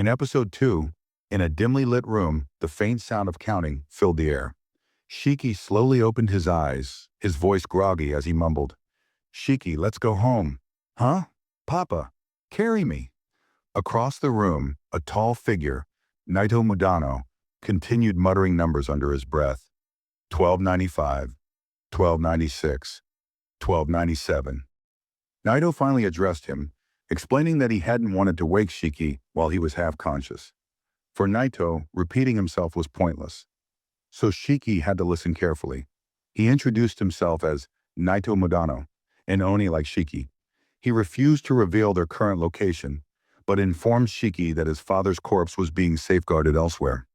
In episode 2, in a dimly lit room, the faint sound of counting filled the air. Shiki slowly opened his eyes, his voice groggy as he mumbled, "Shiki, let's go home." "Huh? Papa, carry me." Across the room, a tall figure, Naito Mudano, continued muttering numbers under his breath. 1295, 1296, 1297. Naito finally addressed him, explaining that he hadn't wanted to wake Shiki while he was half-conscious. For Naito, repeating himself was pointless. So Shiki had to listen carefully. He introduced himself as Naito Mudano, an Oni like Shiki. He refused to reveal their current location, but informed Shiki that his father's corpse was being safeguarded elsewhere.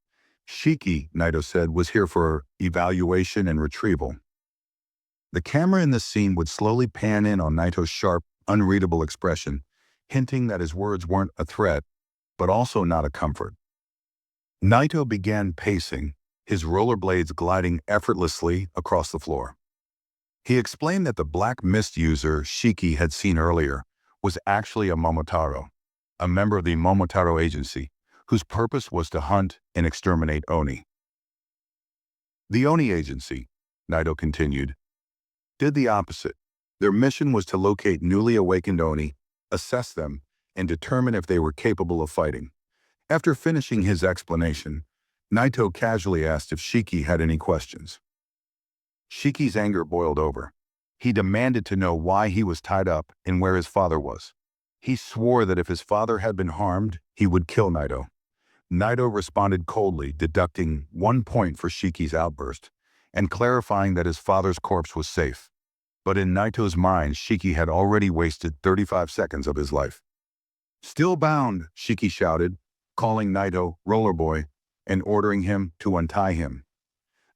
Shiki, Naito said, was here for evaluation and retrieval. The camera in this scene would slowly pan in on Naito's sharp, unreadable expression, hinting that his words weren't a threat, but also not a comfort. Naito began pacing, his rollerblades gliding effortlessly across the floor. He explained that the black mist user Shiki had seen earlier was actually a Momotaro, a member of the Momotaro Agency, whose purpose was to hunt and exterminate Oni. The Oni Agency, Naito continued, did the opposite. Their mission was to locate newly awakened Oni, assess them, and determine if they were capable of fighting. After finishing his explanation, Naito casually asked if Shiki had any questions. Shiki's anger boiled over. He demanded to know why he was tied up and where his father was. He swore that if his father had been harmed, he would kill Naito. Naito responded coldly, deducting 1 point for Shiki's outburst, and clarifying that his father's corpse was safe. But in Naito's mind, Shiki had already wasted 35 seconds of his life. "Still bound," Shiki shouted, calling Naito Rollerboy and ordering him to untie him.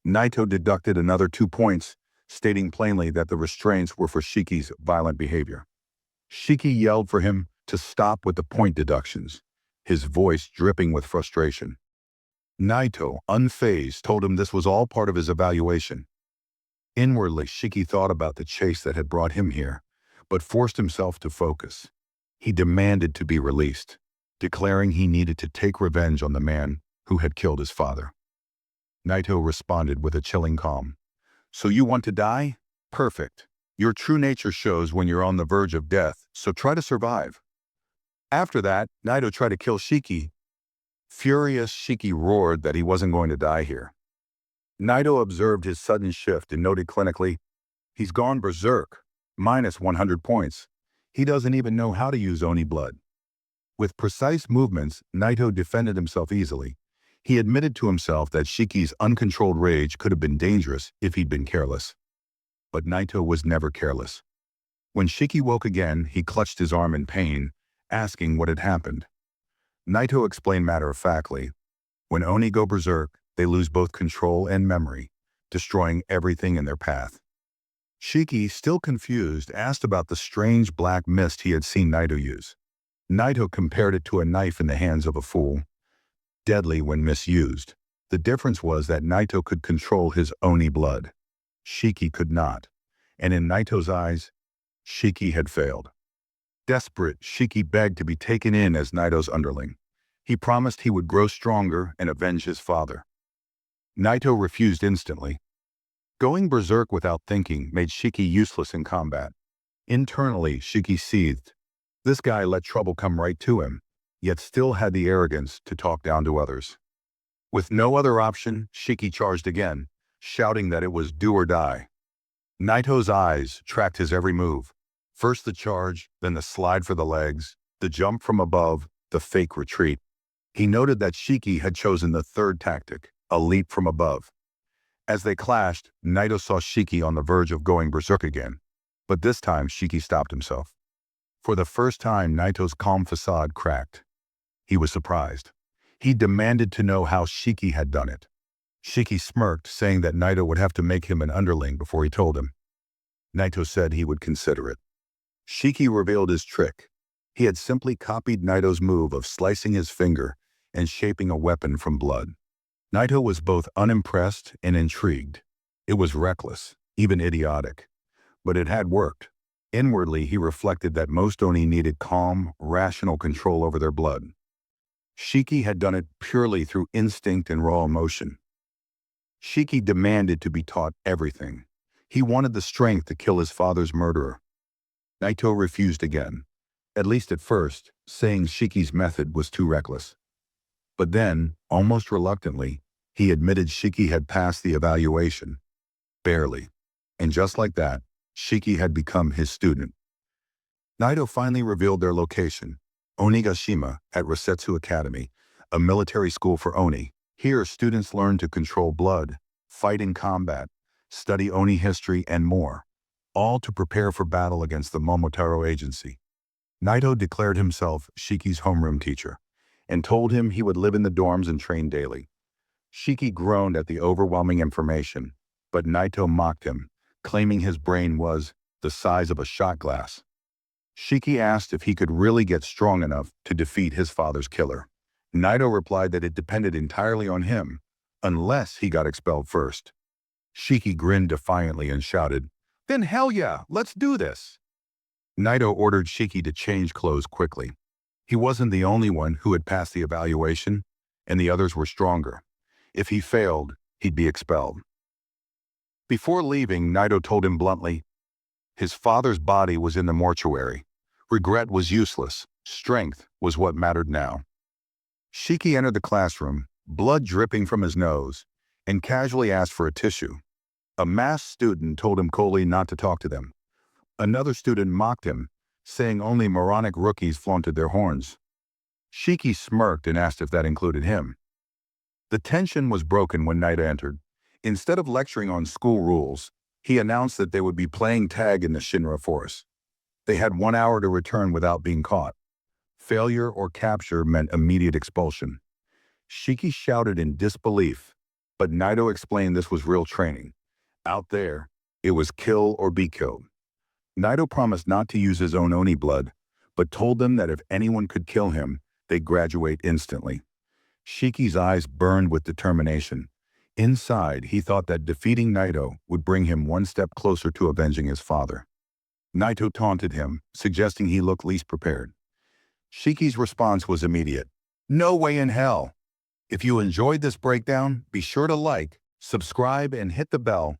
Naito deducted another 2 points, stating plainly that the restraints were for Shiki's violent behavior. Shiki yelled for him to stop with the point deductions, his voice dripping with frustration. Naito, unfazed, told him this was all part of his evaluation. Inwardly, Shiki thought about the chase that had brought him here, but forced himself to focus. He demanded to be released, declaring he needed to take revenge on the man who had killed his father. Naito responded with a chilling calm. "So you want to die? Perfect. Your true nature shows when you're on the verge of death, so try to survive." After that, Naito tried to kill Shiki. Furious, Shiki roared that he wasn't going to die here. Naito observed his sudden shift and noted clinically, "He's gone berserk, minus 100 points. He doesn't even know how to use Oni blood." With precise movements, Naito defended himself easily. He admitted to himself that Shiki's uncontrolled rage could have been dangerous if he'd been careless. But Naito was never careless. When Shiki woke again, he clutched his arm in pain, asking what had happened. Naito explained matter-of-factly, when Oni go berserk, they lose both control and memory, destroying everything in their path. Shiki, still confused, asked about the strange black mist he had seen Naito use. Naito compared it to a knife in the hands of a fool, deadly when misused. The difference was that Naito could control his Oni blood. Shiki could not, and in Naito's eyes, Shiki had failed. Desperate, Shiki begged to be taken in as Naito's underling. He promised he would grow stronger and avenge his father. Naito refused instantly. Going berserk without thinking made Shiki useless in combat. Internally, Shiki seethed. This guy let trouble come right to him, yet still had the arrogance to talk down to others. With no other option, Shiki charged again, shouting that it was do or die. Naito's eyes tracked his every move. First the charge, then the slide for the legs, the jump from above, the fake retreat. He noted that Shiki had chosen the third tactic, a leap from above. As they clashed, Naito saw Shiki on the verge of going berserk again, but this time Shiki stopped himself. For the first time, Naito's calm facade cracked. He was surprised. He demanded to know how Shiki had done it. Shiki smirked, saying that Naito would have to make him an underling before he told him. Naito said he would consider it. Shiki revealed his trick. He had simply copied Naito's move of slicing his finger and shaping a weapon from blood. Naito was both unimpressed and intrigued. It was reckless, even idiotic, but it had worked. Inwardly, he reflected that most Oni needed calm, rational control over their blood. Shiki had done it purely through instinct and raw emotion. Shiki demanded to be taught everything. He wanted the strength to kill his father's murderer. Naito refused again, at least at first, saying Shiki's method was too reckless. But then, almost reluctantly, he admitted Shiki had passed the evaluation. Barely. And just like that, Shiki had become his student. Naito finally revealed their location, Onigashima at Rasetsu Academy, a military school for Oni. Here, students learn to control blood, fight in combat, study Oni history, and more, all to prepare for battle against the Momotaro Agency. Naito declared himself Shiki's homeroom teacher and told him he would live in the dorms and train daily. Shiki groaned at the overwhelming information, but Naito mocked him, claiming his brain was the size of a shot glass. Shiki asked if he could really get strong enough to defeat his father's killer. Naito replied that it depended entirely on him, unless he got expelled first. Shiki grinned defiantly and shouted, "Then hell yeah, let's do this!" Naito ordered Shiki to change clothes quickly. He wasn't the only one who had passed the evaluation, and the others were stronger. If he failed, he'd be expelled. Before leaving, Naito told him bluntly, his father's body was in the mortuary. Regret was useless. Strength was what mattered now. Shiki entered the classroom, blood dripping from his nose, and casually asked for a tissue. A masked student told him coldly not to talk to them. Another student mocked him, saying only moronic rookies flaunted their horns. Shiki smirked and asked if that included him. The tension was broken when Naito entered. Instead of lecturing on school rules, he announced that they would be playing tag in the Shinra forest. They had 1 hour to return without being caught. Failure or capture meant immediate expulsion. Shiki shouted in disbelief, but Naito explained this was real training. Out there, it was kill or be killed. Naito promised not to use his own Oni blood, but told them that if anyone could kill him, they'd graduate instantly. Shiki's eyes burned with determination. Inside, he thought that defeating Naito would bring him one step closer to avenging his father. Naito taunted him, suggesting he looked least prepared. Shiki's response was immediate. No way in hell! If you enjoyed this breakdown, be sure to like, subscribe, and hit the bell